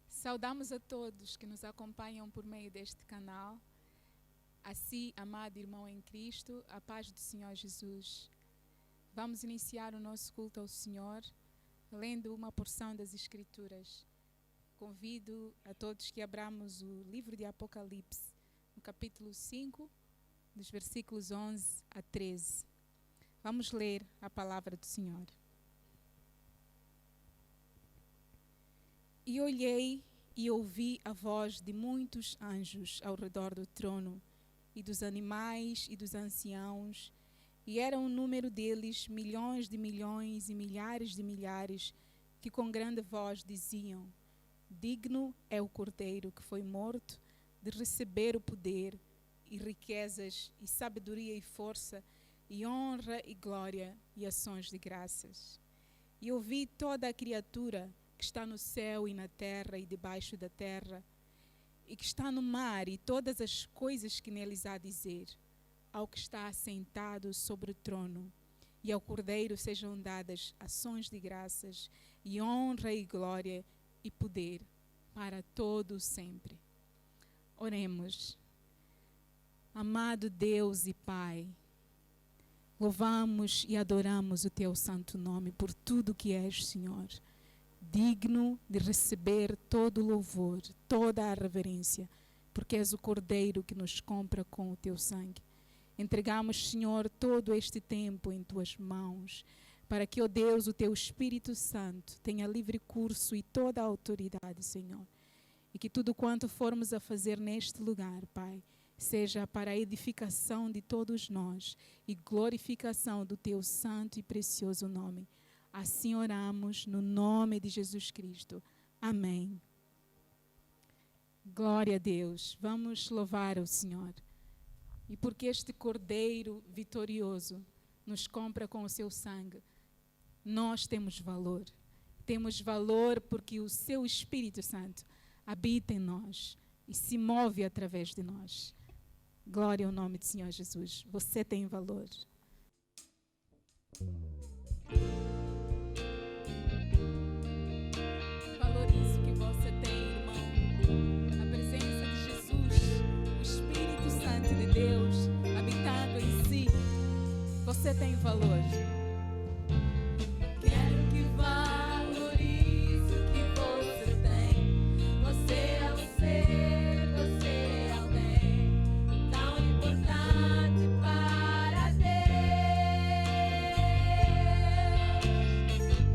Saudamos a todos que nos acompanham por meio deste canal. Assim, amado irmão em Cristo, a paz do Senhor Jesus. Vamos iniciar o nosso culto ao Senhor, lendo uma porção das Escrituras. Convido a todos que abramos o livro de Apocalipse, no capítulo 5, dos versículos 11 a 13. Vamos ler a palavra do Senhor. E olhei e ouvi a voz de muitos anjos ao redor do trono, e dos animais e dos anciãos, e era um número deles milhões de milhões e milhares de milhares, que com grande voz diziam: digno é o Cordeiro que foi morto de receber o poder e riquezas e sabedoria e força e honra e glória e ações de graças. E ouvi toda a criatura que está no céu e na terra e debaixo da terra, e que está no mar e todas as coisas que neles há a dizer, ao que está assentado sobre o trono, e ao Cordeiro sejam dadas ações de graças e honra e glória e poder para todo sempre. Oremos. Amado Deus e Pai, louvamos e adoramos o Teu santo nome por tudo que és, Senhor, digno de receber todo o louvor, toda a reverência, porque és o Cordeiro que nos compra com o Teu sangue. Entregamos, Senhor, todo este tempo em Tuas mãos, para que, ó Deus, o Teu Espírito Santo tenha livre curso e toda a autoridade, Senhor. E que tudo quanto formos a fazer neste lugar, Pai, seja para a edificação de todos nós e glorificação do Teu santo e precioso nome. Assim oramos no nome de Jesus Cristo. Amém. Glória a Deus. Vamos louvar o Senhor. E porque este Cordeiro vitorioso nos compra com o seu sangue, nós temos valor. Temos valor porque o seu Espírito Santo habita em nós e se move através de nós. Glória ao nome do Senhor Jesus. Você tem valor. Valorize o que você tem, irmão. A presença de Jesus, o Espírito Santo de Deus habitando em si. Você tem valor. Quero que valorize o que você tem. Você é um ser, você é alguém tão importante para Deus.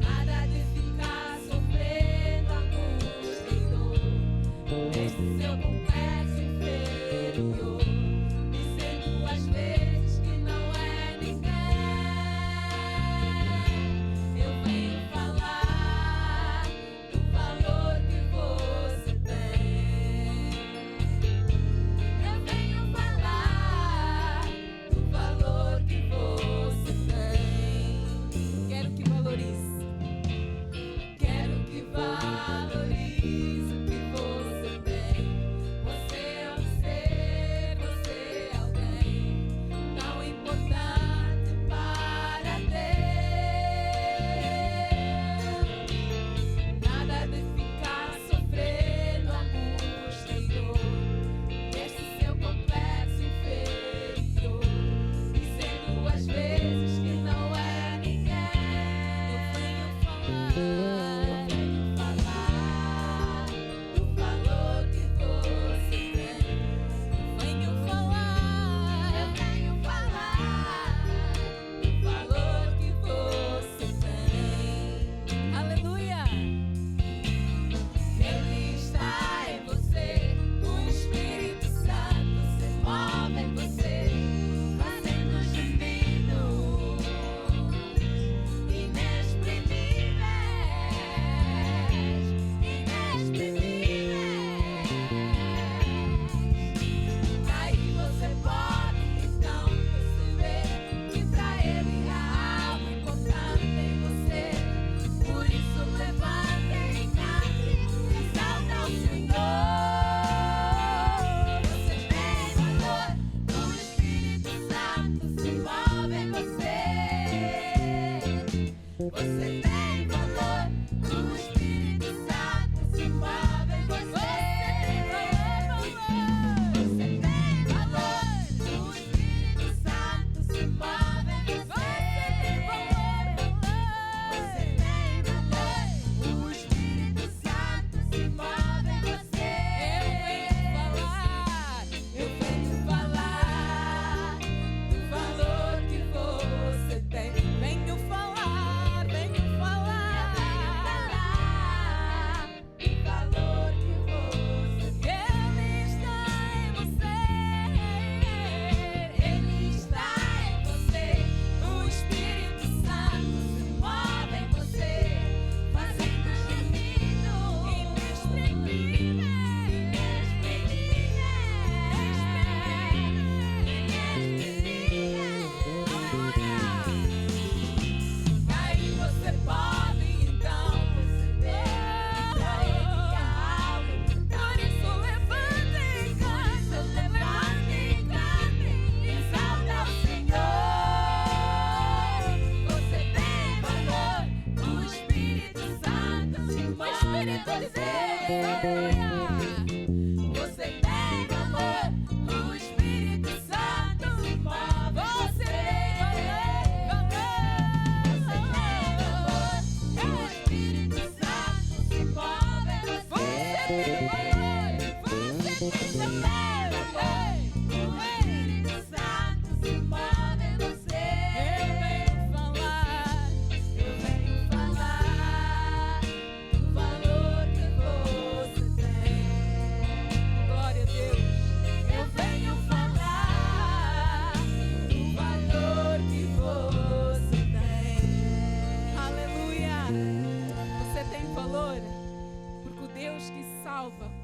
Nada de ficar sofrendo angústia e dor neste seu complexo inferior, dizendo às vezes que não é ninguém. Eu venho falar do valor que você tem. Eu venho falar do valor que você tem. Quero que valorize. Quero que valorize o que você tem.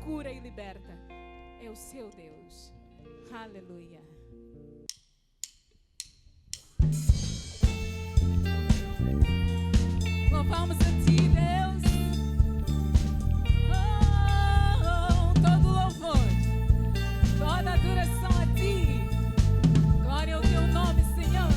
Cura e liberta. É o seu Deus. Aleluia. Louvamos a ti, Deus. Todo louvor, toda adoração a ti. Glória ao teu nome, Senhor.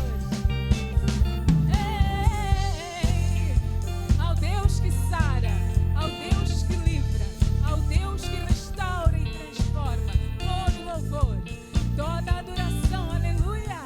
Ao Deus que sara, ao Deus que livra, ao Deus que restaura e transforma. Todo louvor, toda adoração, aleluia.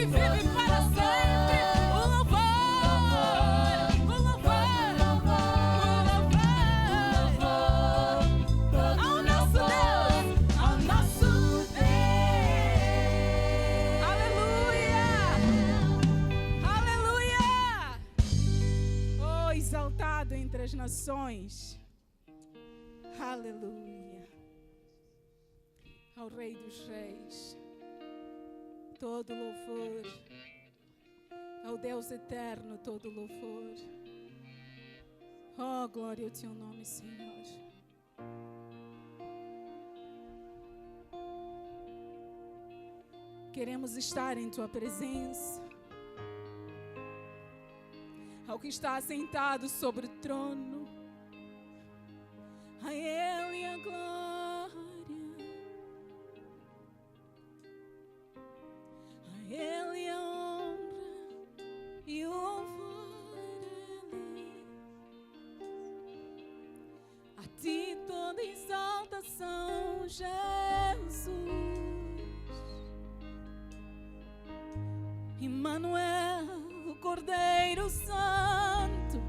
que vive para sempre. O louvor, o louvor, ao nosso Deus, ao nosso Deus. Aleluia, aleluia. Oh, exaltado entre as nações. Aleluia. Ao Rei dos Reis, todo louvor. Ao Deus eterno, todo louvor. Oh, glória ao teu nome, Senhor. Queremos estar em tua presença. Ao que está assentado sobre o trono, a Ele a glória, a Ele a honra e o louvor a Ele. A Ti toda exaltação, Jesus. Emmanuel, o Cordeiro Santo.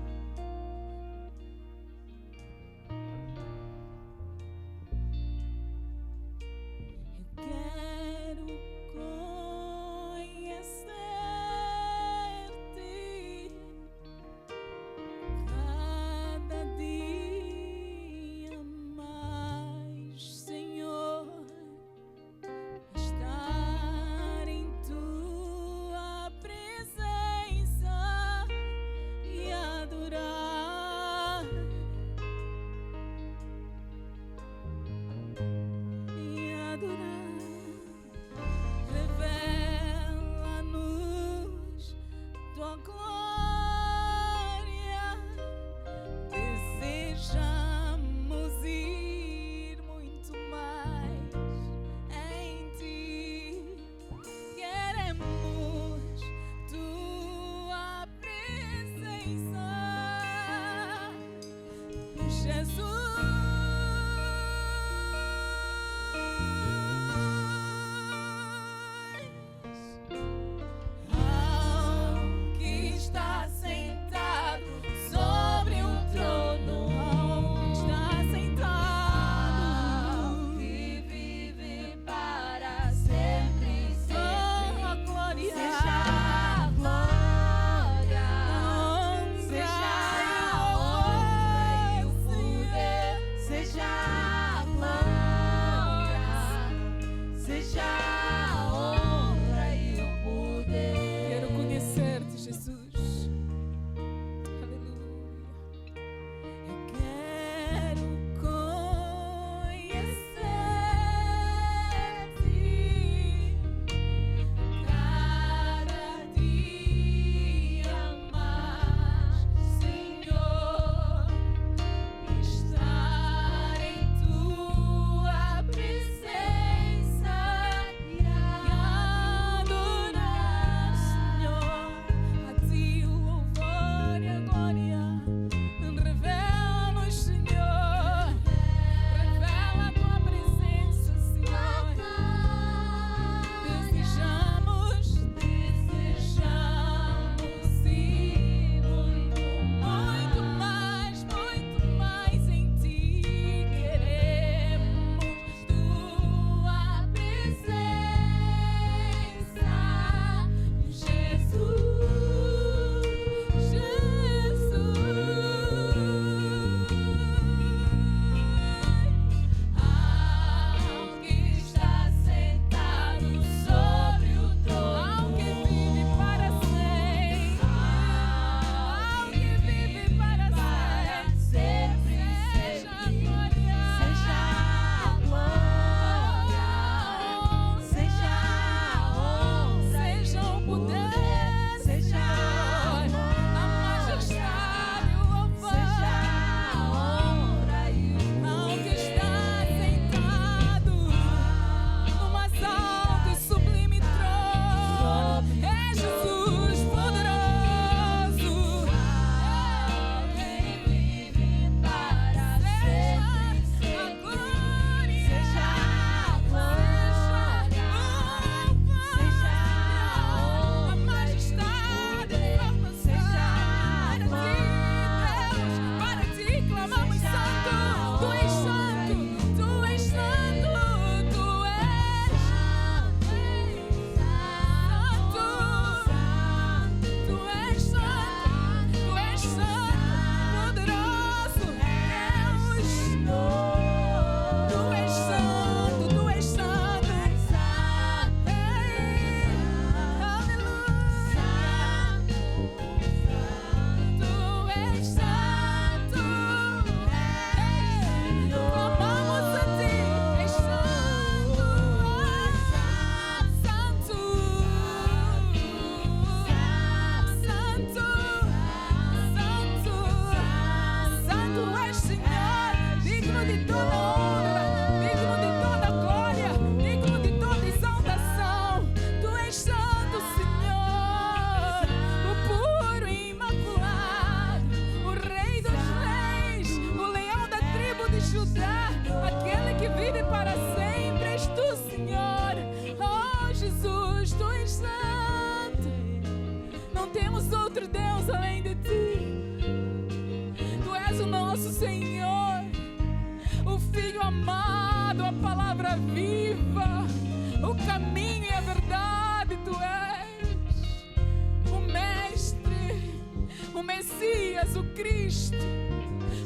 Cristo,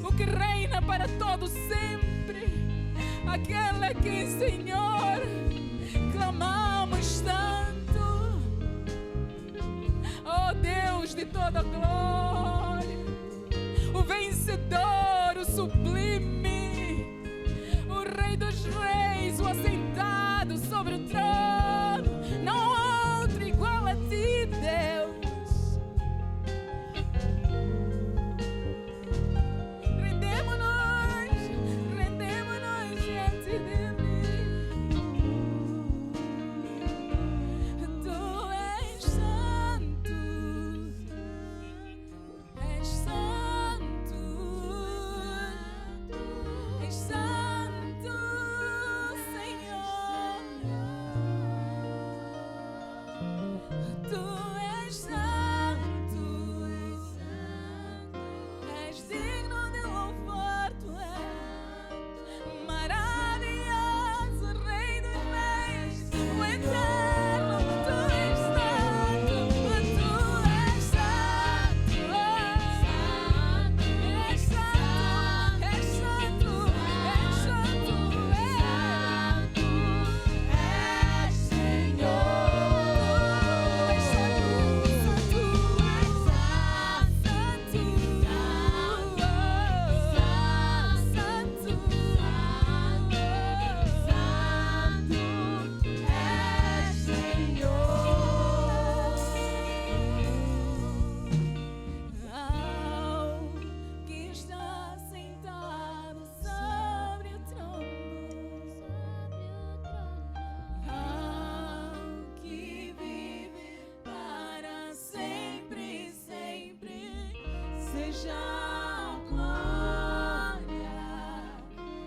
o que reina para todo sempre, aquele a quem, Senhor, clamamos tanto. Oh Deus de toda glória, o vencedor, o sublime, o Rei dos reis, o assentado sobre o trono, não há outro igual a ti, Deus. Rendemos-nos diante dele. Tu és santo, és santo, és santo, Senhor. Tu és santo, és digno de louvor, tu és maravilhoso, Rei dos reis, o eterno. Tu és santo, tu és santo, és santo, és santo, és santo, és Senhor. És ao que está sentado sobre o trono, ao que vive para sempre, sempre, seja a glória,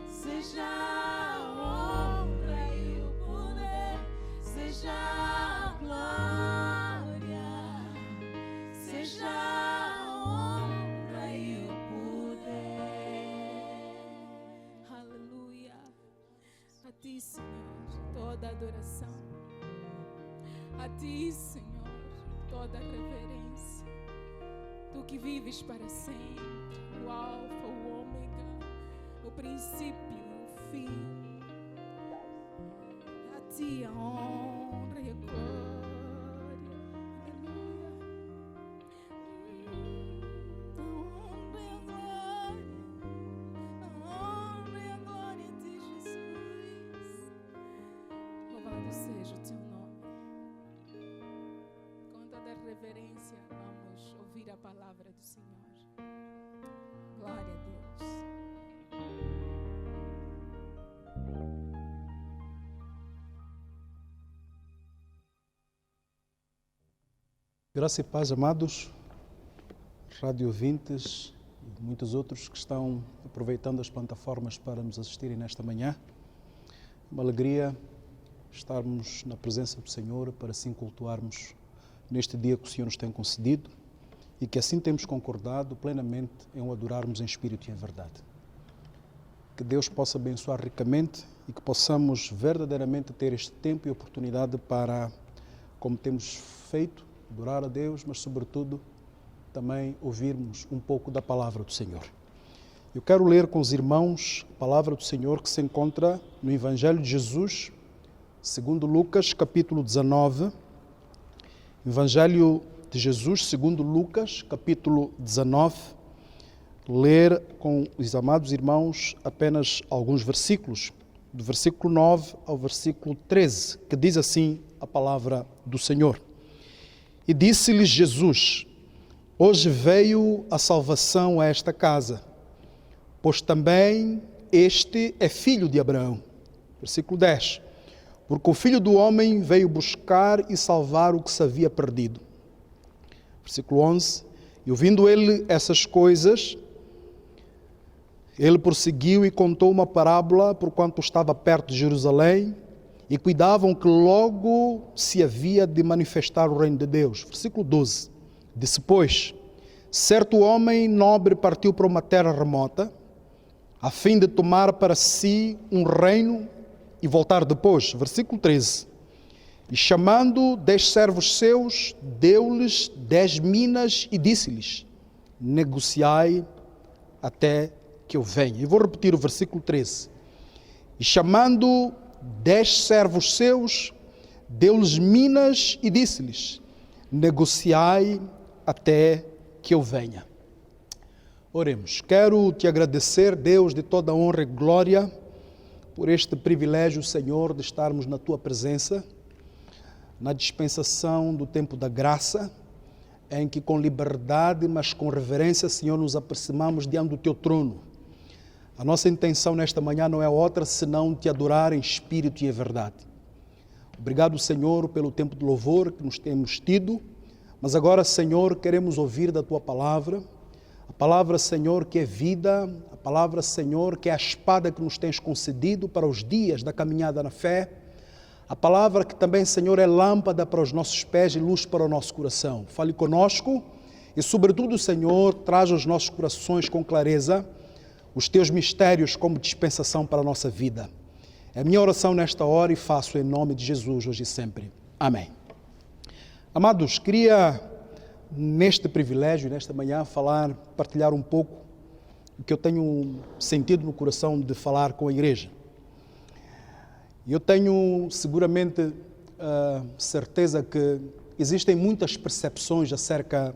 seja a honra e o poder, seja a glória, seja a honra e o poder. Aleluia. A ti, Senhor, toda adoração. A ti, Senhor, toda reverência. Tu que vives para sempre, o Alfa, o Ômega, o princípio e o fim. A ti a honra e a glória. Aleluia. A honra e a glória. A honra e a glória a ti, Jesus. Louvado seja o teu nome. Com toda reverência, vamos ouvir a palavra do Senhor. Glória a Deus. Graça e paz, amados, rádio ouvintes e muitos outros que estão aproveitando as plataformas para nos assistirem nesta manhã. Uma alegria estarmos na presença do Senhor para assim cultuarmos neste dia que o Senhor nos tem concedido e que assim temos concordado plenamente em o adorarmos em espírito e em verdade. Que Deus possa abençoar ricamente e que possamos verdadeiramente ter este tempo e oportunidade para, como temos feito, adorar a Deus, mas sobretudo também ouvirmos um pouco da palavra do Senhor. Eu quero ler com os irmãos a palavra do Senhor que se encontra no Evangelho de Jesus, segundo Lucas, capítulo 19. Evangelho de Jesus, segundo Lucas, capítulo 19. Ler com os amados irmãos apenas alguns versículos, do versículo 9 ao versículo 13, que diz assim a palavra do Senhor. E disse-lhes Jesus: hoje veio a salvação a esta casa, pois também este é filho de Abraão. Versículo 10. Porque o Filho do Homem veio buscar e salvar o que se havia perdido. Versículo 11. E ouvindo ele essas coisas, ele prosseguiu e contou uma parábola, porquanto estava perto de Jerusalém, e cuidavam que logo se havia de manifestar o reino de Deus. Versículo 12. Disse, pois, certo homem nobre partiu para uma terra remota, a fim de tomar para si um reino e voltar depois. Versículo 13. E chamando 10 servos seus, deu-lhes 10 minas e disse-lhes, negociai até que eu venha. E vou repetir o versículo 13. E chamando 10 servos seus, deu-lhes minas e disse-lhes: negociai até que eu venha. Oremos. Quero te agradecer, Deus, de toda honra e glória, por este privilégio, Senhor, de estarmos na tua presença, na dispensação do tempo da graça, em que com liberdade, mas com reverência, Senhor, nos aproximamos diante do teu trono. A nossa intenção nesta manhã não é outra senão te adorar em espírito e em verdade. Obrigado, Senhor, pelo tempo de louvor que nos temos tido, mas agora, Senhor, queremos ouvir da tua palavra, a palavra, Senhor, que é vida, a palavra, Senhor, que é a espada que nos tens concedido para os dias da caminhada na fé, a palavra que também, Senhor, é lâmpada para os nossos pés e luz para o nosso coração. Fale conosco e, sobretudo, Senhor, traz aos nossos corações com clareza os teus mistérios como dispensação para a nossa vida. É a minha oração nesta hora e faço em nome de Jesus, hoje e sempre. Amém. Amados, queria, neste privilégio, nesta manhã, partilhar um pouco o que eu tenho sentido no coração de falar com a igreja. Eu tenho seguramente certeza que existem muitas percepções acerca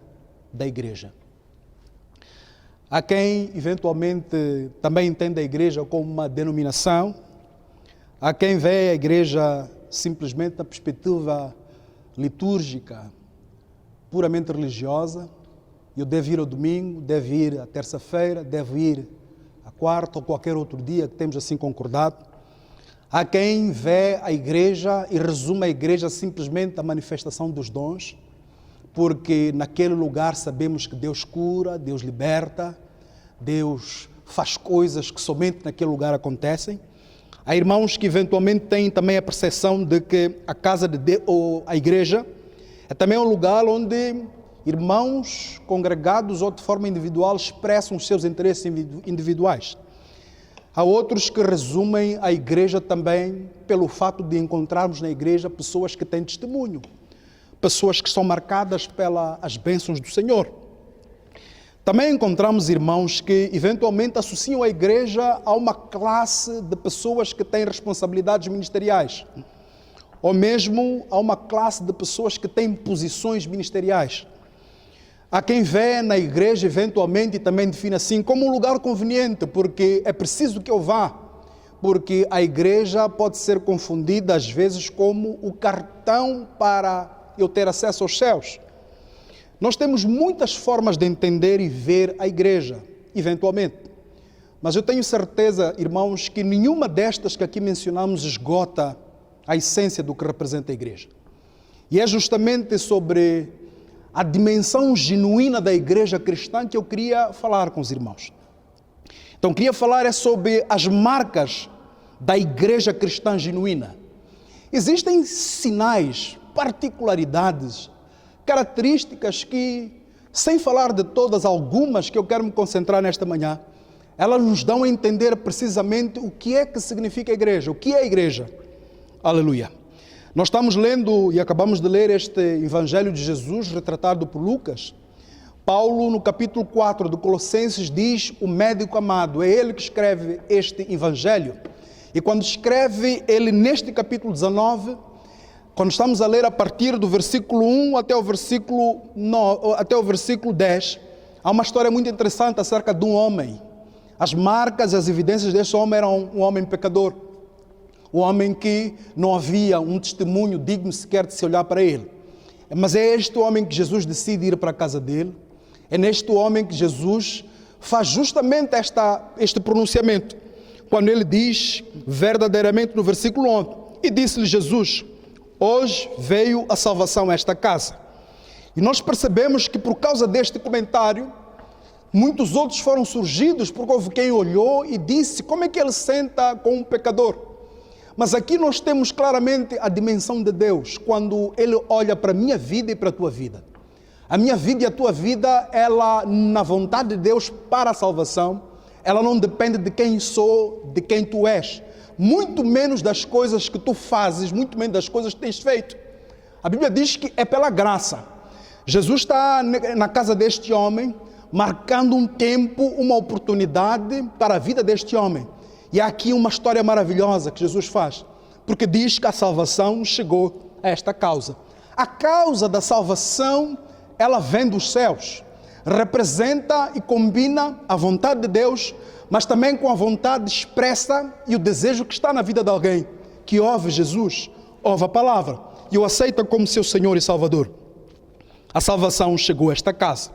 da igreja. Há quem eventualmente também entende a igreja como uma denominação, há quem vê a igreja simplesmente na perspectiva litúrgica, puramente religiosa. Eu devo ir ao domingo, devo ir à terça-feira, devo ir à quarta ou qualquer outro dia que temos assim concordado. Há quem vê a igreja e resume a igreja simplesmente à manifestação dos dons, porque naquele lugar sabemos que Deus cura, Deus liberta, Deus faz coisas que somente naquele lugar acontecem. Há irmãos que eventualmente têm também a percepção de que a casa de Deus, ou a igreja, é também um lugar onde irmãos congregados ou de forma individual expressam os seus interesses individuais. Há outros que resumem a igreja também pelo fato de encontrarmos na igreja pessoas que têm testemunho, pessoas que são marcadas pelas bênçãos do Senhor. Também encontramos irmãos que eventualmente associam a igreja a uma classe de pessoas que têm responsabilidades ministeriais, ou mesmo a uma classe de pessoas que têm posições ministeriais. Há quem vê na igreja eventualmente e também define assim como um lugar conveniente, porque é preciso que eu vá, porque a igreja pode ser confundida às vezes como o cartão para eu ter acesso aos céus. Nós temos muitas formas de entender e ver a igreja, eventualmente. Mas eu tenho certeza, irmãos, que nenhuma destas que aqui mencionamos esgota a essência do que representa a igreja. E é justamente sobre a dimensão genuína da igreja cristã que eu queria falar com os irmãos. Então, queria falar sobre as marcas da igreja cristã genuína. Existem sinais, particularidades, características que, sem falar de todas, algumas que eu quero me concentrar nesta manhã, elas nos dão a entender precisamente o que é que significa a igreja, o que é a igreja. Aleluia. Nós estamos lendo e acabamos de ler este Evangelho de Jesus, retratado por Lucas. Paulo, no capítulo 4 de Colossenses, diz o médico amado, é ele que escreve este Evangelho. E quando escreve ele neste capítulo 19, quando estamos a ler a partir do versículo 1 até o versículo 10, há uma história muito interessante acerca de um homem. As marcas e as evidências desse homem eram um homem pecador. Um homem que não havia um testemunho digno sequer de se olhar para ele. Mas é este homem que Jesus decide ir para a casa dele. É neste homem que Jesus faz justamente este pronunciamento. Quando ele diz verdadeiramente no versículo 11, e disse-lhe Jesus: hoje veio a salvação a esta casa. E nós percebemos que por causa deste comentário, muitos outros foram surgidos, porque houve quem olhou e disse: como é que ele senta com um pecador? Mas aqui nós temos claramente a dimensão de Deus, quando Ele olha para a minha vida e para a tua vida. A minha vida e a tua vida, ela, na vontade de Deus para a salvação, ela não depende de quem sou, de quem tu és. Muito menos das coisas que tu fazes, muito menos das coisas que tens feito. A Bíblia diz que é pela graça. Jesus está na casa deste homem, marcando um tempo, uma oportunidade para a vida deste homem. E há aqui uma história maravilhosa que Jesus faz, porque diz que a salvação chegou a esta causa. A causa da salvação, ela vem dos céus, representa e combina a vontade de Deus, mas também com a vontade expressa e o desejo que está na vida de alguém que ouve Jesus, ouve a palavra e o aceita como seu Senhor e Salvador. A salvação chegou a esta casa.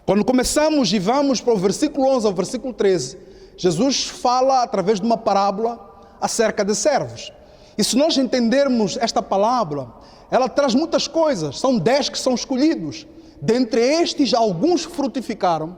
Quando começamos e vamos para o versículo 11 ao versículo 13, Jesus fala através de uma parábola acerca de servos. E se nós entendermos esta palavra, ela traz muitas coisas. São 10 que são escolhidos. Dentre estes, alguns frutificaram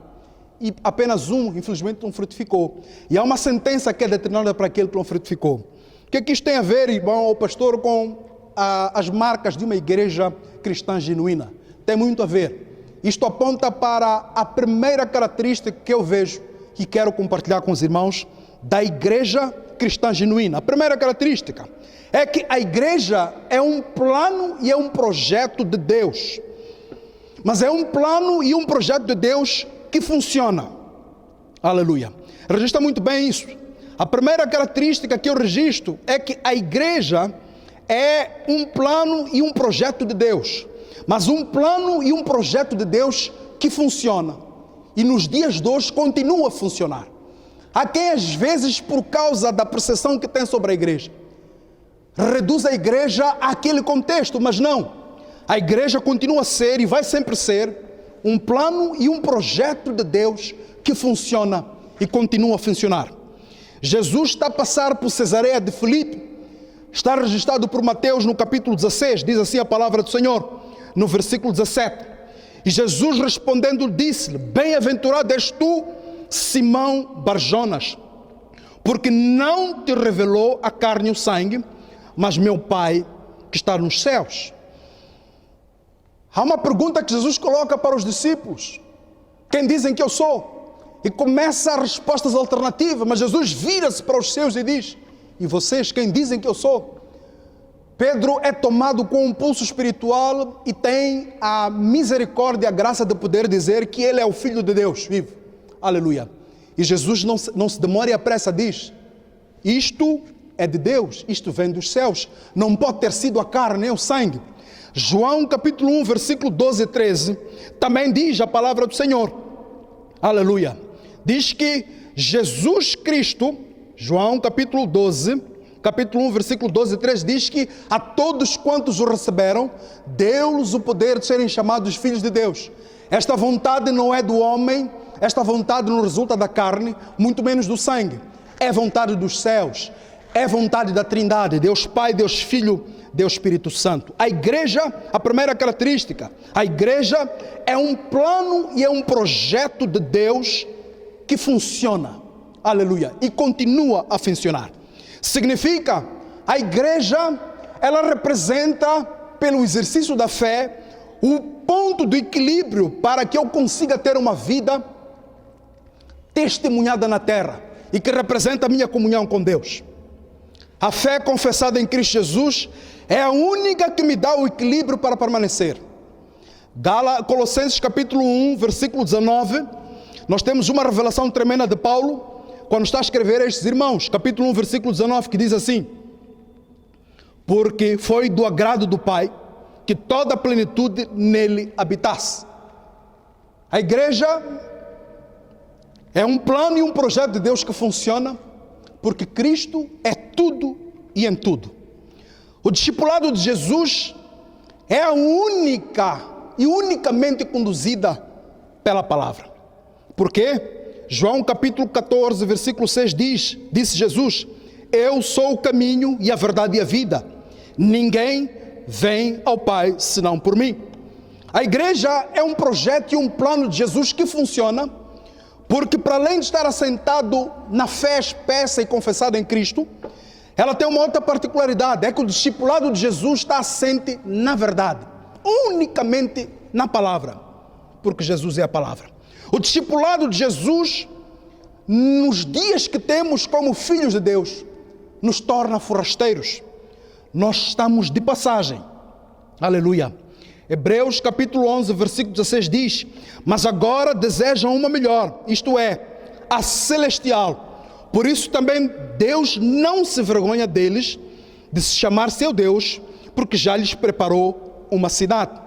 e apenas um, infelizmente, não frutificou. E há uma sentença que é determinada para aquele que não frutificou. O que é que isto tem a ver, irmão ou pastor, com as marcas de uma igreja cristã genuína? Tem muito a ver. Isto aponta para a primeira característica que eu vejo e quero compartilhar com os irmãos da igreja cristã genuína. A primeira característica é que a igreja é um plano e é um projeto de Deus. Mas é um plano e um projeto de Deus que funciona. Aleluia. Registra muito bem isso. A primeira característica que eu registro é que a igreja é um plano e um projeto de Deus. Mas um plano e um projeto de Deus que funciona. E nos dias de hoje continua a funcionar. Há quem às vezes, por causa da percepção que tem sobre a igreja, reduz a igreja àquele contexto, mas não. A igreja continua a ser e vai sempre ser um plano e um projeto de Deus que funciona e continua a funcionar. Jesus está a passar por Cesareia de Filipe, está registrado por Mateus no capítulo 16, diz assim a palavra do Senhor, no versículo 17. E Jesus respondendo disse-lhe: bem-aventurado és tu, Simão Barjonas, porque não te revelou a carne e o sangue, mas meu Pai que está nos céus. Há uma pergunta que Jesus coloca para os discípulos: quem dizem que eu sou? E começa a respostas alternativas, mas Jesus vira-se para os seus e diz: e vocês, quem dizem que eu sou? Pedro é tomado com um pulso espiritual e tem a misericórdia, a graça de poder dizer que ele é o Filho de Deus vivo. Aleluia. E Jesus não se demora e apressa, diz: isto é de Deus, isto vem dos céus, não pode ter sido a carne nem o sangue. João capítulo 1, versículo 12 e 13, também diz a palavra do Senhor. Aleluia. Diz que Jesus Cristo, João capítulo 1, versículo 12 e 13, diz que a todos quantos o receberam, deu-lhes o poder de serem chamados filhos de Deus. Esta vontade não é do homem, esta vontade não resulta da carne, muito menos do sangue. É vontade dos céus, é vontade da Trindade, Deus Pai, Deus Filho, Deus Espírito Santo. A igreja, a primeira característica, a igreja é um plano e é um projeto de Deus que funciona, aleluia, e continua a funcionar. Significa, a igreja, ela representa, pelo exercício da fé, o ponto do equilíbrio para que eu consiga ter uma vida testemunhada na terra e que representa a minha comunhão com Deus. A fé confessada em Cristo Jesus é a única que me dá o equilíbrio para permanecer. Colossenses capítulo 1, versículo 19, nós temos uma revelação tremenda de Paulo, quando está a escrever a estes irmãos, capítulo 1, versículo 19, que diz assim: porque foi do agrado do Pai que toda a plenitude nele habitasse. A igreja é um plano e um projeto de Deus que funciona, porque Cristo é tudo e em tudo. O discipulado de Jesus é a única e unicamente conduzida pela palavra. Por quê? João capítulo 14, versículo 6 disse Jesus: eu sou o caminho e a verdade e a vida. Ninguém vem ao Pai senão por mim. A igreja é um projeto e um plano de Jesus que funciona, porque para além de estar assentado na fé expressa e confessada em Cristo, ela tem uma outra particularidade, é que o discipulado de Jesus está assente na verdade, unicamente na palavra, porque Jesus é a palavra. O discipulado de Jesus, nos dias que temos como filhos de Deus, nos torna forasteiros. Nós estamos de passagem, aleluia. Hebreus capítulo 11, versículo 16 diz: mas agora desejam uma melhor, isto é, a celestial. Por isso também Deus não se vergonha deles, de se chamar seu Deus, porque já lhes preparou uma cidade.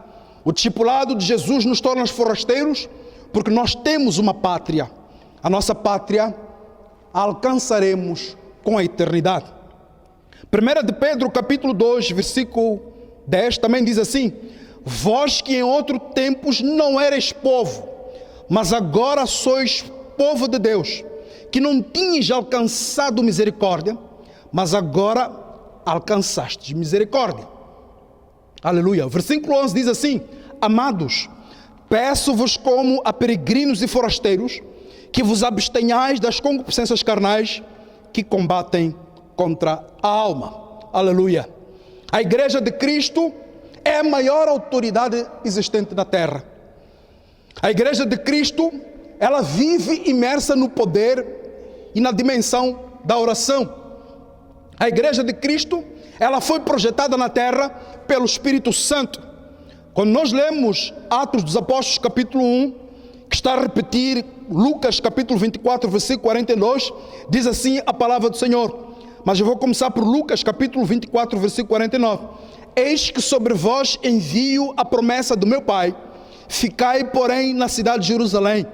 O discipulado de Jesus nos torna forasteiros, porque nós temos uma pátria. A nossa pátria alcançaremos com a eternidade. 1 de Pedro capítulo 2, versículo 10 também diz assim: vós que em outros tempos não erais povo, mas agora sois povo de Deus, que não tinhas alcançado misericórdia, mas agora alcançastes misericórdia. Aleluia. O versículo 11 diz assim: amados, peço-vos como a peregrinos e forasteiros, que vos abstenhais das concupiscências carnais que combatem contra a alma. Aleluia. A igreja de Cristo é a maior autoridade existente na terra. A igreja de Cristo, ela vive imersa no poder e na dimensão da oração. A igreja de Cristo, ela foi projetada na terra pelo Espírito Santo. Quando nós lemos Atos dos Apóstolos capítulo 1, que está a repetir Lucas capítulo 24, versículo 42, diz assim a palavra do Senhor. Mas eu vou começar por Lucas capítulo 24, versículo 49. Eis que sobre vós envio a promessa do meu Pai, ficai porém na cidade de Jerusalém,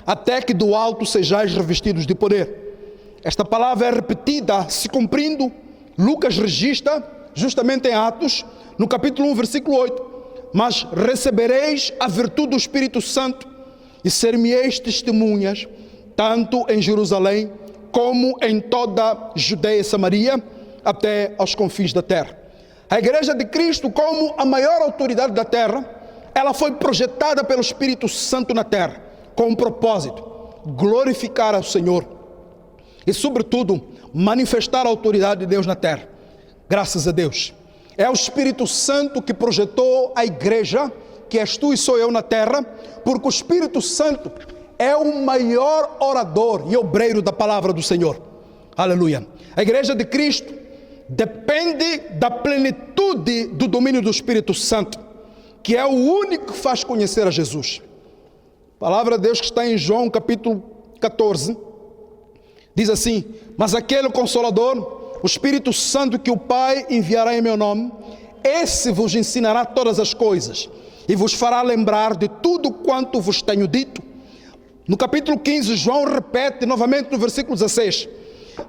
até que do alto sejais revestidos de poder. Esta palavra é repetida, se cumprindo. Lucas registra justamente em Atos, no capítulo 1, versículo 8. Mas recebereis a virtude do Espírito Santo e ser-me-eis testemunhas, tanto em Jerusalém, como em toda Judeia e Samaria, até aos confins da terra. A igreja de Cristo, como a maior autoridade da terra, ela foi projetada pelo Espírito Santo na terra, com um propósito: glorificar ao Senhor e, sobretudo, manifestar a autoridade de Deus na terra. Graças a Deus. É o Espírito Santo que projetou a igreja, que és tu e sou eu na terra, porque o Espírito Santo é o maior orador e obreiro da palavra do Senhor. Aleluia. A igreja de Cristo depende da plenitude do domínio do Espírito Santo, que é o único que faz conhecer a Jesus. A palavra de Deus que está em João capítulo 14, diz assim: mas aquele Consolador, o Espírito Santo que o Pai enviará em meu nome, esse vos ensinará todas as coisas e vos fará lembrar de tudo quanto vos tenho dito. No capítulo 15, João repete novamente no versículo 16: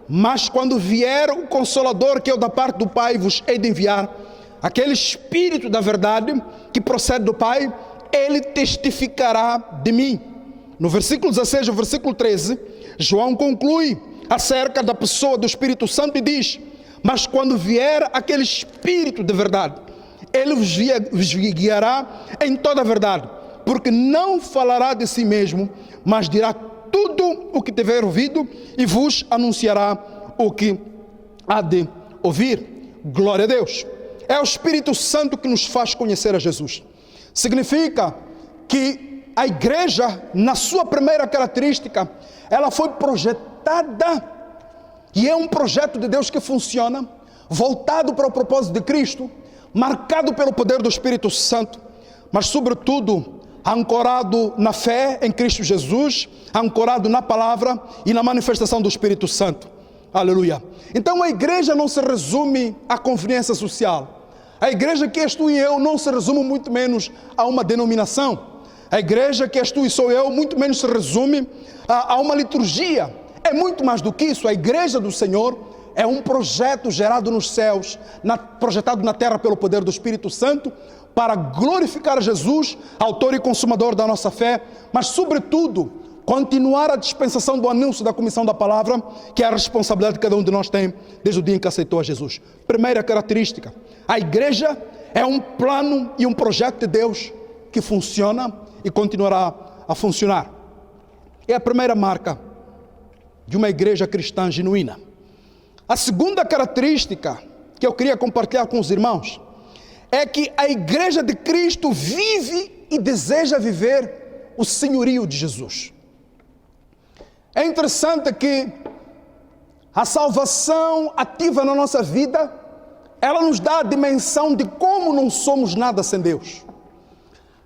mas quando vier o Consolador, que eu da parte do Pai vos hei de enviar, aquele Espírito da verdade que procede do Pai, ele testificará de mim. No versículo 16 e versículo 13, João conclui acerca da pessoa do Espírito Santo e diz: mas quando vier aquele Espírito de verdade, ele vos guiará em toda a verdade, porque não falará de si mesmo, mas dirá tudo o que tiver ouvido e vos anunciará o que há de ouvir. Glória a Deus. É o Espírito Santo que nos faz conhecer a Jesus. Significa que a igreja, na sua primeira característica, ela foi projetada, e é um projeto de Deus que funciona, voltado para o propósito de Cristo, marcado pelo poder do Espírito Santo, mas sobretudo ancorado na fé em Cristo Jesus, ancorado na palavra e na manifestação do Espírito Santo. Aleluia. Então a igreja não se resume à conveniência social. A igreja que és tu e eu não se resume muito menos a uma denominação. A igreja que és tu e sou eu muito menos se resume a uma liturgia. É muito mais do que isso. A igreja do Senhor é um projeto gerado nos céus, projetado na terra pelo poder do Espírito Santo, para glorificar a Jesus, autor e consumador da nossa fé, mas sobretudo continuar a dispensação do anúncio da comissão da palavra, que é a responsabilidade que cada um de nós tem desde o dia em que aceitou a Jesus. Primeira característica: a igreja é um plano e um projeto de Deus que funciona e continuará a funcionar. É a primeira marca de uma igreja cristã genuína. A segunda característica que eu queria compartilhar com os irmãos é que a igreja de Cristo vive e deseja viver o senhorio de Jesus. É interessante que a salvação ativa na nossa vida, ela nos dá a dimensão de como não somos nada sem Deus.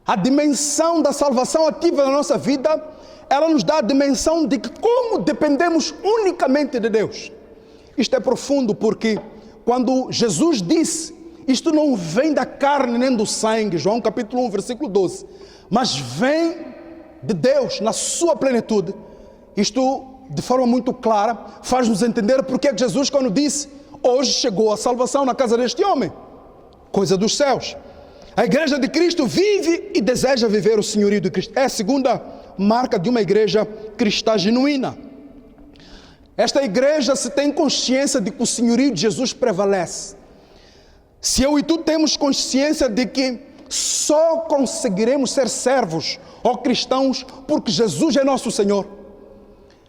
a dimensão da salvação ativa na nossa vida, ela nos dá a dimensão de que como dependemos unicamente de Deus. Isto é profundo porque quando Jesus disse, isto não vem da carne nem do sangue, João capítulo 1, versículo 12, mas vem de Deus na sua plenitude. Isto, de forma muito clara, faz-nos entender porque é que Jesus, quando disse, hoje chegou a salvação na casa deste homem, coisa dos céus. A igreja de Cristo vive e deseja viver o senhorio de Cristo. É a segunda marca de uma igreja cristã genuína. Esta igreja se tem consciência de que o senhorio de Jesus prevalece. Se eu e tu temos consciência de que só conseguiremos ser servos ou cristãos porque Jesus é nosso Senhor,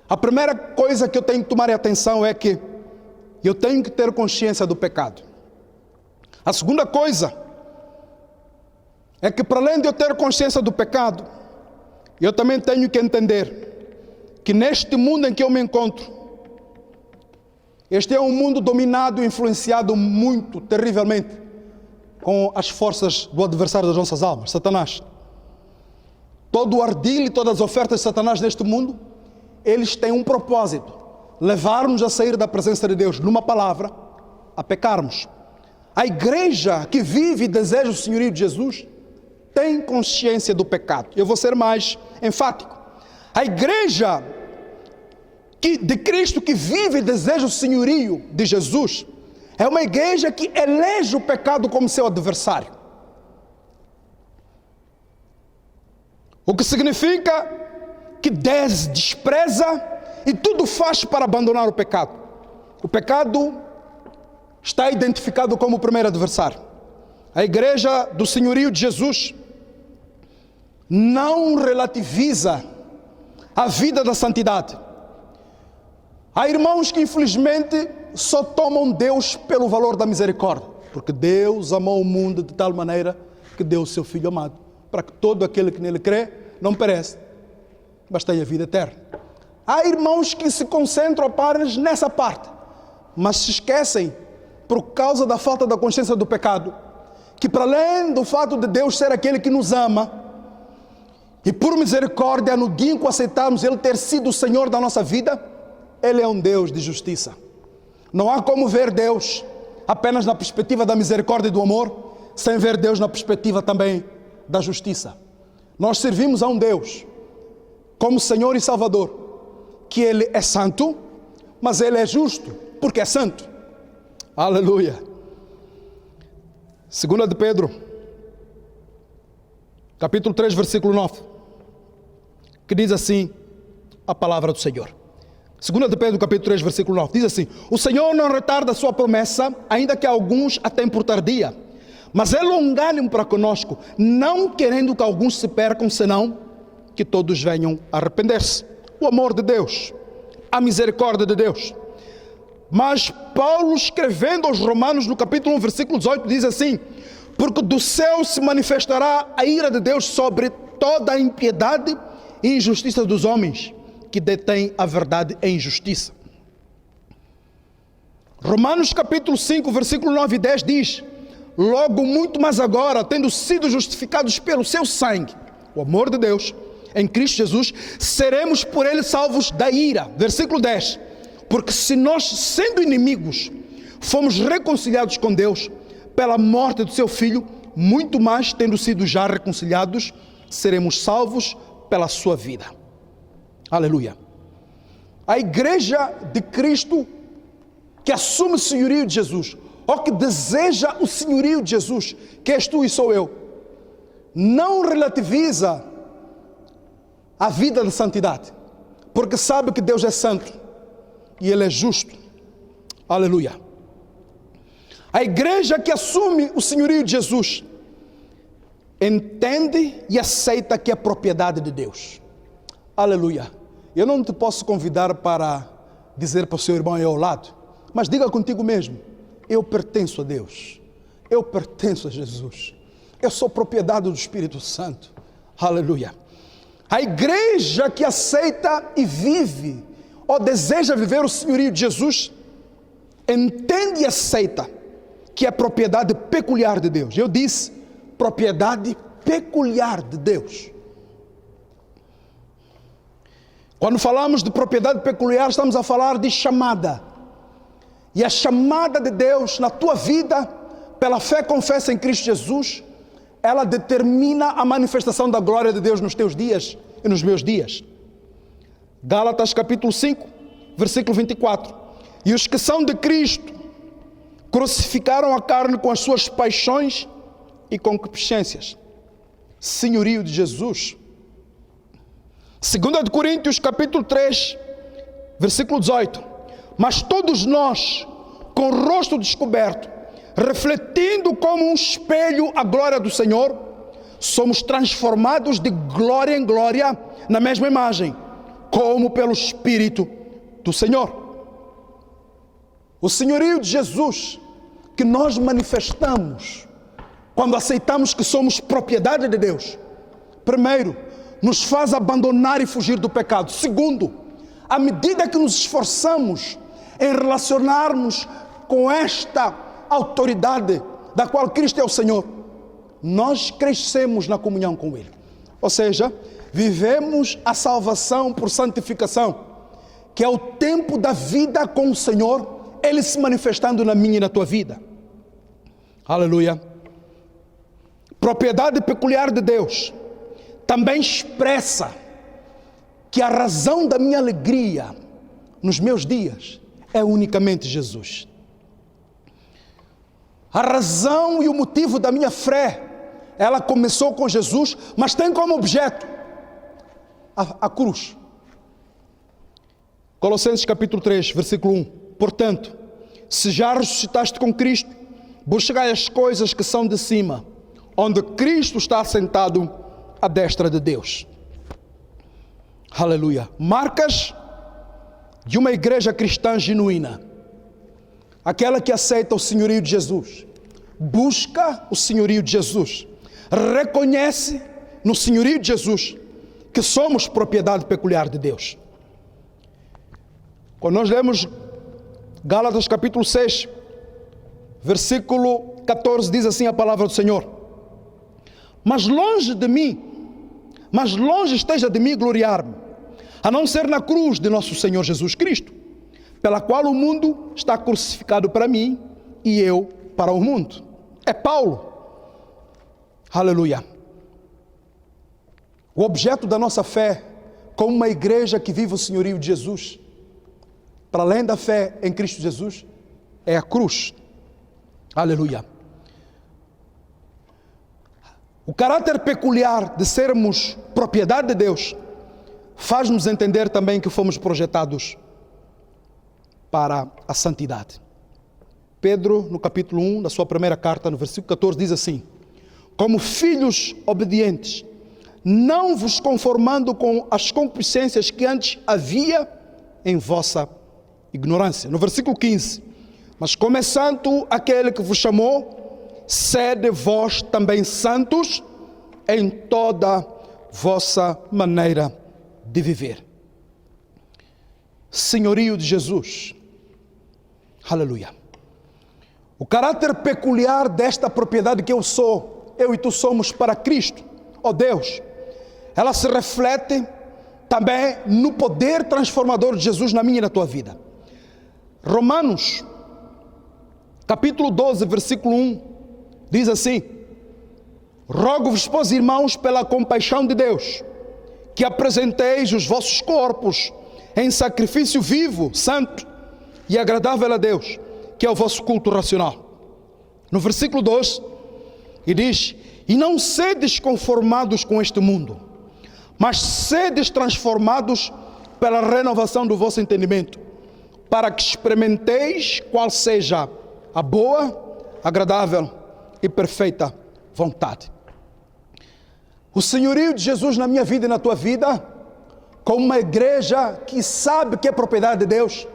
a primeira coisa que eu tenho que tomar atenção é que eu tenho que ter consciência do pecado. A segunda coisa é que, para além de eu ter consciência do pecado, eu também tenho que entender que neste mundo em que eu me encontro, este é um mundo dominado e influenciado muito, terrivelmente, com as forças do adversário das nossas almas, Satanás. Todo o ardil e todas as ofertas de Satanás neste mundo, eles têm um propósito: levar-nos a sair da presença de Deus, numa palavra, a pecarmos. A igreja que vive e deseja o senhorio de Jesus tem consciência do pecado. Eu vou ser mais enfático. A igreja de Cristo que vive e deseja o senhorio de Jesus é uma igreja que elege o pecado como seu adversário. O que significa que despreza e tudo faz para abandonar o pecado. O pecado está identificado como o primeiro adversário. A igreja do senhorio de Jesus não relativiza a vida da santidade. Há irmãos que infelizmente só tomam Deus pelo valor da misericórdia, porque Deus amou o mundo de tal maneira que deu o seu Filho amado, para que todo aquele que nele crê não pereça, mas tenha vida eterna. Há irmãos que se concentram apenas nessa parte, mas se esquecem, por causa da falta da consciência do pecado, que para além do fato de Deus ser aquele que nos ama, e por misericórdia, no dia em que aceitamos Ele ter sido o Senhor da nossa vida, Ele é um Deus de justiça. Não há como ver Deus apenas na perspectiva da misericórdia e do amor, sem ver Deus na perspectiva também da justiça. Nós servimos a um Deus como Senhor e Salvador, que Ele é santo, mas Ele é justo, porque é santo. Aleluia. 2 de Pedro, capítulo 3, versículo 9, que diz assim a palavra do Senhor. 2 de Pedro, capítulo 3, versículo 9, diz assim: o Senhor não retarda a sua promessa, ainda que alguns a tenham por tardia, mas é longânimo para conosco, não querendo que alguns se percam, senão que todos venham a arrepender-se. O amor de Deus, a misericórdia de Deus. Mas Paulo, escrevendo aos Romanos, no capítulo 1, versículo 18, diz assim: porque do céu se manifestará a ira de Deus sobre toda a impiedade e injustiça dos homens, que detém a verdade em justiça. Romanos capítulo 5, versículo 9 e 10 diz: logo muito mais agora, tendo sido justificados pelo seu sangue, o amor de Deus, em Cristo Jesus, seremos por ele salvos da ira. Versículo 10: porque se nós, sendo inimigos, fomos reconciliados com Deus pela morte do seu Filho, muito mais, tendo sido já reconciliados, seremos salvos pela sua vida. Aleluia. A igreja de Cristo que assume o senhorio de Jesus, ou que deseja o senhorio de Jesus, que és tu e sou eu, não relativiza a vida de santidade, porque sabe que Deus é santo e Ele é justo. Aleluia. A igreja que assume o senhorio de Jesus entende e aceita que é propriedade de Deus. Aleluia. Eu não te posso convidar para dizer para o seu irmão aí ao lado, mas diga contigo mesmo: eu pertenço a Deus, eu pertenço a Jesus, eu sou propriedade do Espírito Santo. Aleluia. A igreja que aceita e vive, ou deseja viver o senhorio de Jesus, entende e aceita que é propriedade peculiar de Deus. Eu disse propriedade peculiar de Deus. Quando falamos de propriedade peculiar, estamos a falar de chamada. E a chamada de Deus na tua vida, pela fé confessa em Cristo Jesus, ela determina a manifestação da glória de Deus nos teus dias e nos meus dias. Gálatas capítulo 5, versículo 24. E os que são de Cristo crucificaram a carne com as suas paixões e concupiscências. Senhorio de Jesus. 2 Coríntios capítulo 3, versículo 18. Mas todos nós, com o rosto descoberto, refletindo como um espelho a glória do Senhor, somos transformados de glória em glória na mesma imagem, como pelo Espírito do Senhor. O senhorio de Jesus que nós manifestamos quando aceitamos que somos propriedade de Deus, primeiro, nos faz abandonar e fugir do pecado. Segundo, à medida que nos esforçamos em relacionarmos com esta autoridade da qual Cristo é o Senhor, nós crescemos na comunhão com Ele. Ou seja, vivemos a salvação por santificação, que é o tempo da vida com o Senhor, Ele se manifestando na minha e na tua vida. Aleluia. Propriedade peculiar de Deus também expressa que a razão da minha alegria nos meus dias é unicamente Jesus. A razão e o motivo da minha fé, ela começou com Jesus, mas tem como objeto a cruz. Colossenses capítulo 3, versículo 1. Portanto, se já ressuscitaste com Cristo, buscai as coisas que são de cima, onde Cristo está assentado à destra de Deus. Aleluia. Marcas de uma igreja cristã genuína. Aquela que aceita o senhorio de Jesus, busca o senhorio de Jesus, reconhece no senhorio de Jesus que somos propriedade peculiar de Deus. Quando nós lemos Gálatas capítulo 6, versículo 14, diz assim a palavra do Senhor: mas longe esteja de mim gloriar-me, a não ser na cruz de nosso Senhor Jesus Cristo, pela qual o mundo está crucificado para mim e eu para o mundo. É Paulo. Aleluia. O objeto da nossa fé, como uma igreja que vive o senhorio de Jesus, para além da fé em Cristo Jesus, é a cruz. Aleluia. O caráter peculiar de sermos propriedade de Deus faz-nos entender também que fomos projetados para a santidade. Pedro, no capítulo 1, da sua primeira carta, no versículo 14, diz assim: como filhos obedientes, não vos conformando com as concupiscências que antes havia em vossa ignorância. No versículo 15, mas como é santo aquele que vos chamou, sede vós também santos em toda vossa maneira de viver. Senhorio de Jesus. Aleluia. O caráter peculiar desta propriedade que eu e tu somos para Cristo, ó Deus, ela se reflete também no poder transformador de Jesus na minha e na tua vida. Romanos, capítulo 12, versículo 1, diz assim: rogo-vos, pois, irmãos, pela compaixão de Deus, que apresenteis os vossos corpos em sacrifício vivo, santo e agradável a Deus, que é o vosso culto racional. No versículo 2, e diz: e não sedes conformados com este mundo, mas sedes transformados pela renovação do vosso entendimento, para que experimenteis qual seja a boa, agradável e perfeita vontade. O senhorio de Jesus na minha vida e na tua vida, como uma igreja que sabe que é propriedade de Deus,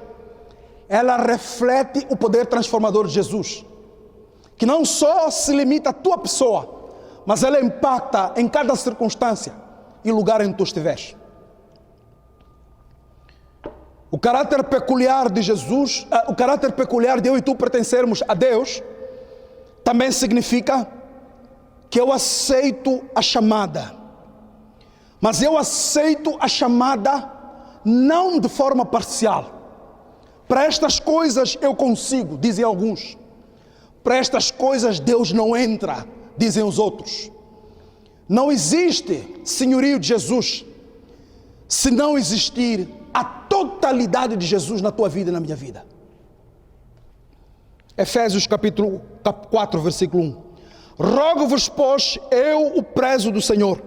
ela reflete o poder transformador de Jesus, que não só se limita à tua pessoa, mas ela impacta em cada circunstância e lugar em que tu estiveres. O caráter peculiar de Jesus, o caráter peculiar de eu e tu pertencermos a Deus, também significa que eu aceito a chamada, mas eu aceito a chamada não de forma parcial. Para estas coisas eu consigo, dizem alguns. Para estas coisas Deus não entra, dizem os outros. Não existe senhorio de Jesus se não existir a totalidade de Jesus na tua vida e na minha vida. Efésios capítulo 4, versículo 1. Rogo-vos, pois, eu, o preso do Senhor,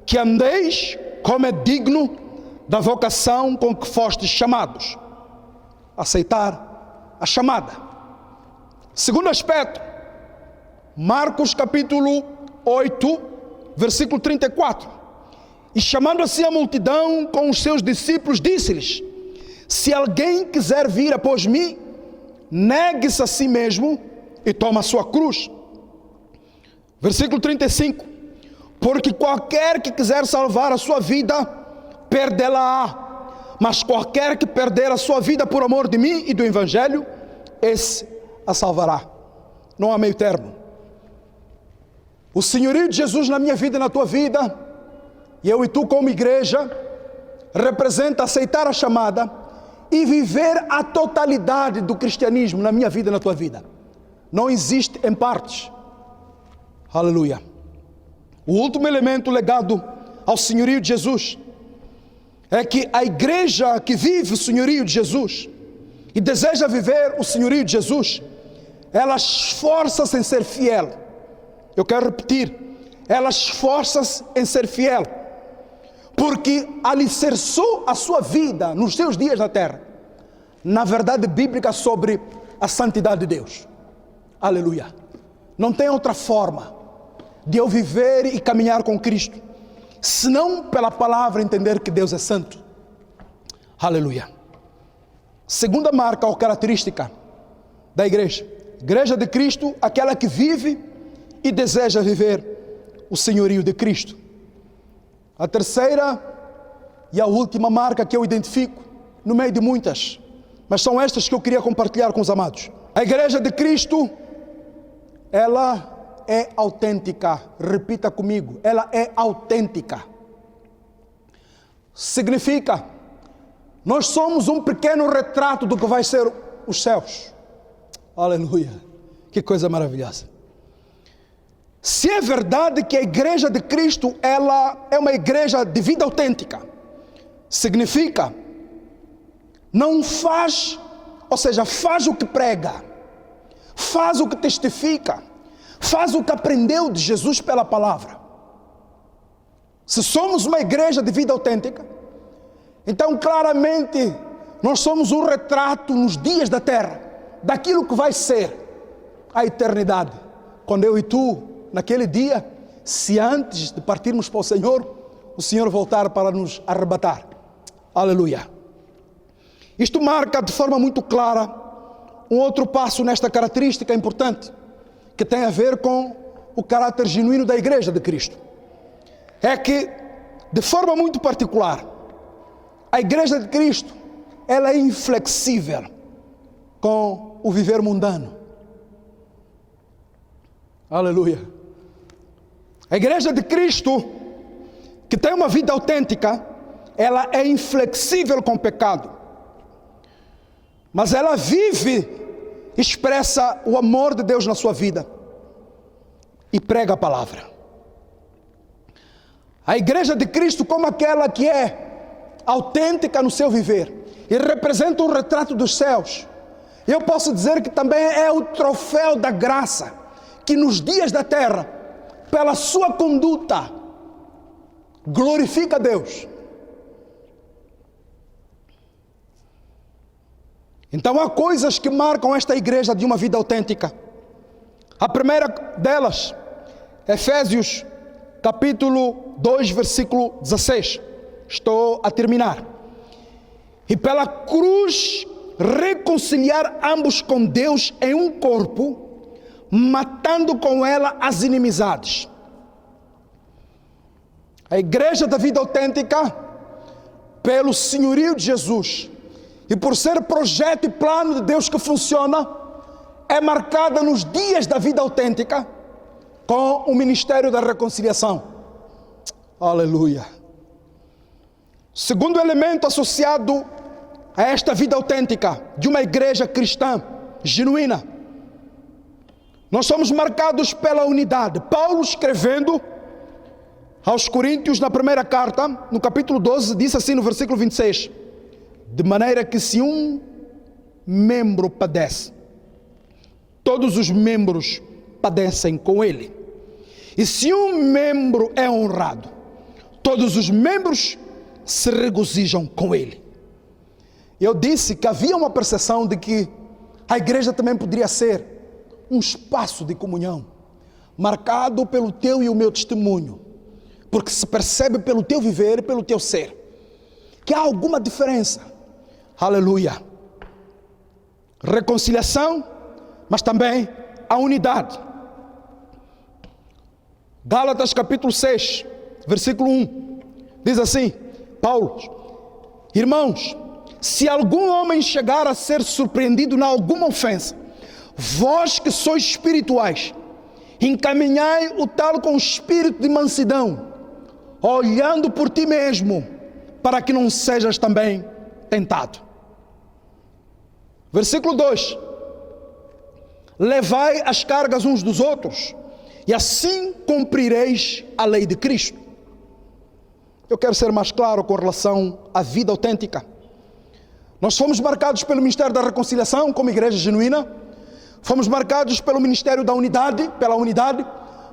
que andeis como é digno da vocação com que fostes chamados. Aceitar a chamada. Segundo aspecto, Marcos capítulo 8, versículo 34. E chamando assim a multidão com os seus discípulos, disse-lhes: se alguém quiser vir após mim, negue-se a si mesmo e toma a sua cruz. Versículo 35. Porque qualquer que quiser salvar a sua vida, perdê-la-á. Mas qualquer que perder a sua vida por amor de mim e do Evangelho, esse a salvará. Não há meio termo. O senhorio de Jesus na minha vida e na tua vida, e eu e tu como igreja, representa aceitar a chamada e viver a totalidade do cristianismo na minha vida e na tua vida. Não existe em partes. Aleluia. O último elemento legado ao senhorio de Jesus é que a igreja que vive o senhorio de Jesus e deseja viver o senhorio de Jesus, ela esforça-se em ser fiel. Eu quero repetir, ela esforça-se em ser fiel, porque alicerçou a sua vida nos seus dias na terra na verdade bíblica sobre a santidade de Deus. Aleluia. Não tem outra forma de eu viver e caminhar com Cristo senão pela palavra entender que Deus é santo. Aleluia. Segunda marca ou característica da igreja de Cristo, aquela que vive e deseja viver o senhorio de Cristo. A terceira e a última marca que eu identifico, no meio de muitas, mas são estas que eu queria compartilhar com os amados. A igreja de Cristo, ela é autêntica. Repita comigo, ela é autêntica. Significa, nós somos um pequeno retrato do que vai ser os céus. Aleluia, que coisa maravilhosa. Se é verdade que a igreja de Cristo, ela é uma igreja de vida autêntica, significa, não faz, ou seja, faz o que prega, faz o que testifica, faz o que aprendeu de Jesus pela palavra. Se somos uma igreja de vida autêntica, então claramente nós somos um retrato nos dias da terra, daquilo que vai ser a eternidade. Quando eu e tu, naquele dia, se antes de partirmos para o Senhor voltar para nos arrebatar. Aleluia. Isto marca de forma muito clara um outro passo nesta característica importante, que tem a ver com o caráter genuíno da igreja de Cristo. É que, de forma muito particular, a igreja de Cristo, ela é inflexível com o viver mundano. Aleluia. A igreja de Cristo, que tem uma vida autêntica, ela é inflexível com o pecado, mas ela vive, expressa o amor de Deus na sua vida e prega a palavra. A igreja de Cristo, como aquela que é autêntica no seu viver e representa um retrato dos céus, eu posso dizer que também é o troféu da graça, que nos dias da terra, pela sua conduta, glorifica a Deus. Então há coisas que marcam esta igreja de uma vida autêntica. A primeira delas, Efésios capítulo 2, versículo 16. Estou a terminar. E pela cruz reconciliar ambos com Deus em um corpo, matando com ela as inimizades. A igreja da vida autêntica, pelo senhorio de Jesus e por ser projeto e plano de Deus que funciona, é marcada nos dias da vida autêntica com o ministério da reconciliação. Aleluia. Segundo elemento associado a esta vida autêntica de uma igreja cristã genuína, nós somos marcados pela unidade. Paulo, escrevendo aos Coríntios na primeira carta, no capítulo 12, disse assim no versículo 26: de maneira que se um membro padece, todos os membros padecem com ele. E se um membro é honrado, todos os membros se regozijam com ele. Eu disse que havia uma percepção de que a igreja também poderia ser um espaço de comunhão, marcado pelo teu e o meu testemunho, porque se percebe pelo teu viver e pelo teu ser, que há alguma diferença. Aleluia. Reconciliação, mas também a unidade. Gálatas capítulo 6, versículo 1, diz assim, Paulo: irmãos, se algum homem chegar a ser surpreendido em alguma ofensa, vós que sois espirituais, encaminhai o tal com espírito de mansidão, olhando por ti mesmo, para que não sejas também tentado. Versículo 2: levai as cargas uns dos outros, e assim cumprireis a lei de Cristo. Eu quero ser mais claro com relação à vida autêntica. Nós fomos marcados pelo ministério da reconciliação como igreja genuína, fomos marcados pelo ministério da unidade, pela unidade,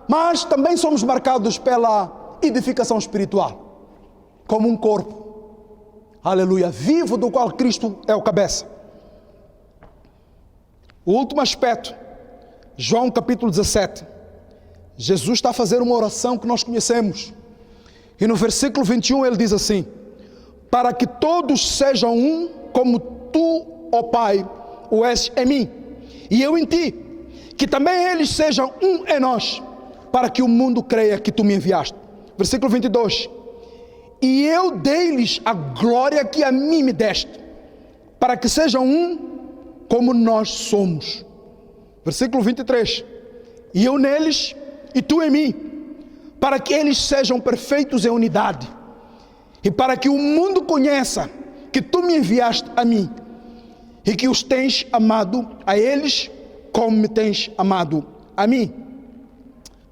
mas também somos marcados pela edificação espiritual, como um corpo, aleluia, vivo, do qual Cristo é o cabeça. O último aspecto, João capítulo 17, Jesus está a fazer uma oração que nós conhecemos, e no versículo 21 ele diz assim: para que todos sejam um, como tu, ó Pai, o és em mim, e eu em ti, que também eles sejam um em nós, para que o mundo creia que tu me enviaste. Versículo 22, e eu dei-lhes a glória que a mim me deste, para que sejam um, como nós somos. Versículo 23, e eu neles, e tu em mim, para que eles sejam perfeitos em unidade, e para que o mundo conheça que tu me enviaste a mim, e que os tens amado a eles, como me tens amado a mim.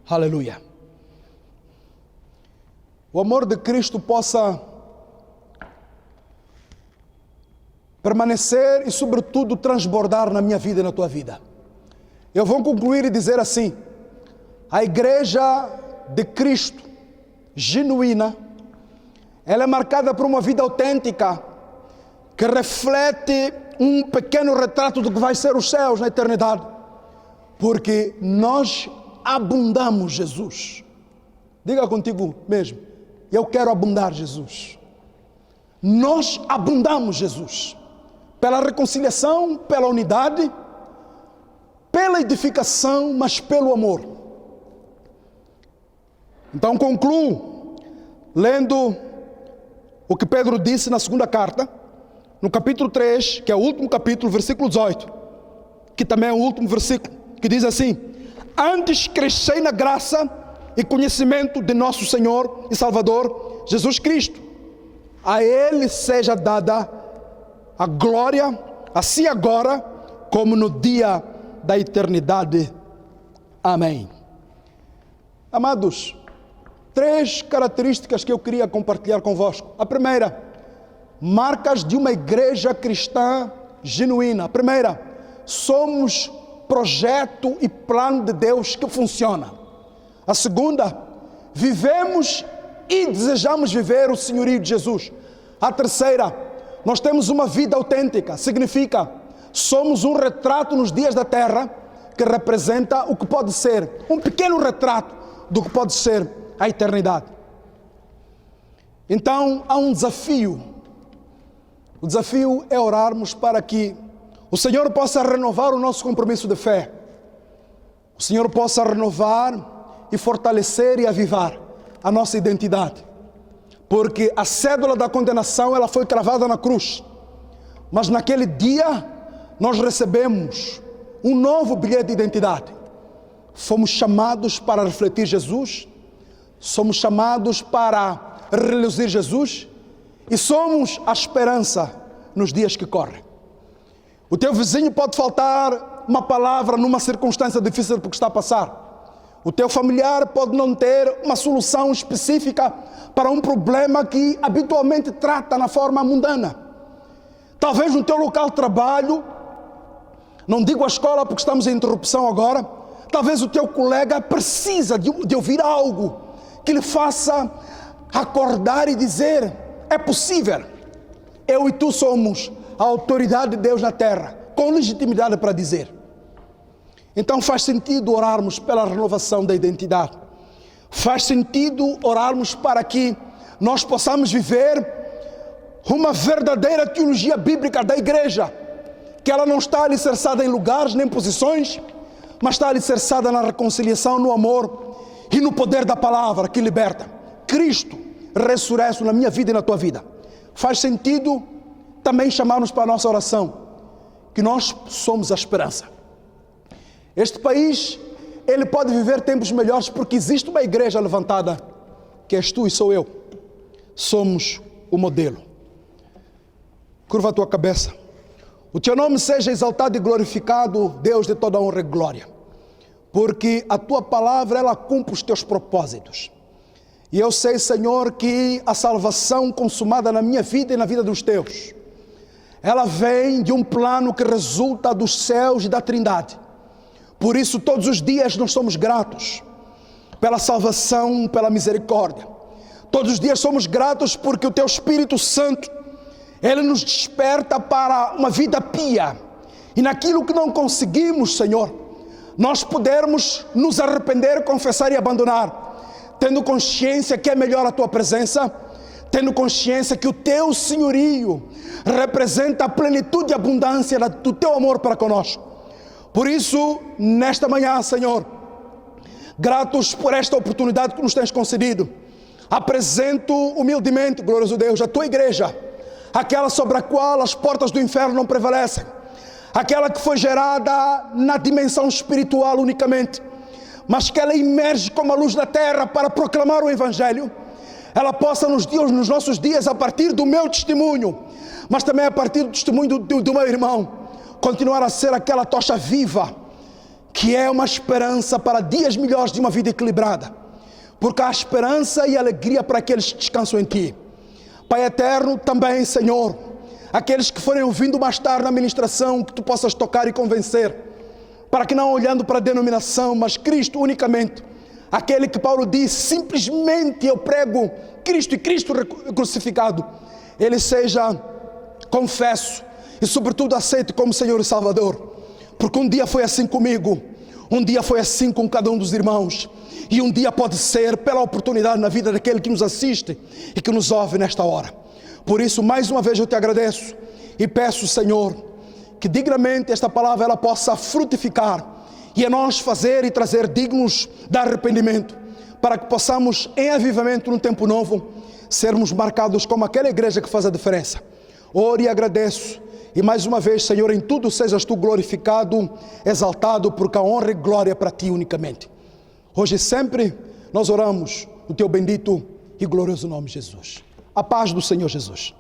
Aleluia. O amor de Cristo possa permanecer e, sobretudo, transbordar na minha vida e na tua vida. Eu vou concluir e dizer assim: a igreja de Cristo genuína, ela é marcada por uma vida autêntica que reflete um pequeno retrato do que vai ser os céus na eternidade, porque nós abundamos Jesus. Diga contigo mesmo: eu quero abundar Jesus. Nós abundamos Jesus pela reconciliação, pela unidade, pela edificação, mas pelo amor. Então concluo lendo o que Pedro disse na segunda carta, no capítulo 3, que é o último capítulo, versículo 18, que também é o último versículo, que diz assim: antes crescei na graça e conhecimento de nosso Senhor e Salvador Jesus Cristo. A Ele seja dada a glória, assim agora como no dia da eternidade. Amém. Amados, 3 características que eu queria compartilhar convosco. A primeira, marcas de uma igreja cristã genuína. A primeira, somos projeto e plano de Deus que funciona. A segunda, vivemos e desejamos viver o senhorio de Jesus. A terceira, nós temos uma vida autêntica. Significa, somos um retrato nos dias da terra que representa o que pode ser, um pequeno retrato do que pode ser a eternidade. Então há um desafio. O desafio é orarmos para que o Senhor possa renovar o nosso compromisso de fé. O Senhor possa renovar e fortalecer e avivar a nossa identidade. Porque a cédula da condenação, ela foi cravada na cruz. Mas naquele dia nós recebemos um novo bilhete de identidade. fomos chamados para refletir Jesus, somos chamados para reluzir Jesus e somos a esperança nos dias que correm. O teu vizinho pode faltar uma palavra numa circunstância difícil porque está a passar. O teu familiar pode não ter uma solução específica para um problema que habitualmente trata na forma mundana. Talvez no teu local de trabalho, não digo a escola porque estamos em interrupção agora, talvez o teu colega precisa de ouvir algo que lhe faça acordar e dizer: é possível. Eu e tu somos a autoridade de Deus na terra, com legitimidade para dizer. Então faz sentido orarmos pela renovação da identidade. Faz sentido orarmos para que nós possamos viver uma verdadeira teologia bíblica da igreja, que ela não está alicerçada em lugares nem posições, mas está alicerçada na reconciliação, no amor e no poder da palavra que liberta. Cristo ressurreto na minha vida e na tua vida. Faz sentido também chamarmos para a nossa oração, que nós somos a esperança. Este país, ele pode viver tempos melhores porque existe uma igreja levantada, que és tu e sou eu. Somos o modelo. Curva a tua cabeça. O teu nome seja exaltado e glorificado, Deus de toda honra e glória, porque a tua palavra, ela cumpre os teus propósitos. E eu sei, Senhor, que a salvação consumada na minha vida e na vida dos teus, ela vem de um plano que resulta dos céus e da Trindade. Por isso, todos os dias nós somos gratos pela salvação, pela misericórdia. Todos os dias somos gratos porque o teu Espírito Santo, ele nos desperta para uma vida pia. E naquilo que não conseguimos, Senhor, nós pudermos nos arrepender, confessar e abandonar, tendo consciência que é melhor a tua presença, tendo consciência que o teu senhorio representa a plenitude e abundância do teu amor para conosco. Por isso, nesta manhã, Senhor, gratos por esta oportunidade que nos tens concedido, apresento humildemente, glorioso Deus, a tua igreja, aquela sobre a qual as portas do inferno não prevalecem, aquela que foi gerada na dimensão espiritual unicamente, mas que ela emerge como a luz da terra para proclamar o Evangelho. Ela possa nos nossos dias, a partir do meu testemunho, mas também a partir do testemunho do meu irmão, continuar a ser aquela tocha viva, que é uma esperança para dias melhores de uma vida equilibrada, porque há esperança e alegria para aqueles que descansam em Ti. Pai eterno, também, Senhor, aqueles que forem ouvindo mais tarde na ministração, que Tu possas tocar e convencer, para que não olhando para a denominação, mas Cristo unicamente, aquele que Paulo diz, simplesmente eu prego Cristo e Cristo crucificado, ele seja confesso e sobretudo aceito como Senhor e Salvador, porque um dia foi assim comigo, um dia foi assim com cada um dos irmãos, e um dia pode ser pela oportunidade na vida daquele que nos assiste e que nos ouve nesta hora. Por isso, mais uma vez eu te agradeço e peço, Senhor, que dignamente esta palavra ela possa frutificar e a nós fazer e trazer dignos de arrependimento, para que possamos, em avivamento num tempo novo, sermos marcados como aquela igreja que faz a diferença. Oro e agradeço. E mais uma vez, Senhor, em tudo sejas Tu glorificado, exaltado, porque a honra e glória é para Ti unicamente. Hoje e sempre nós oramos no Teu bendito e glorioso nome, Jesus. A paz do Senhor Jesus.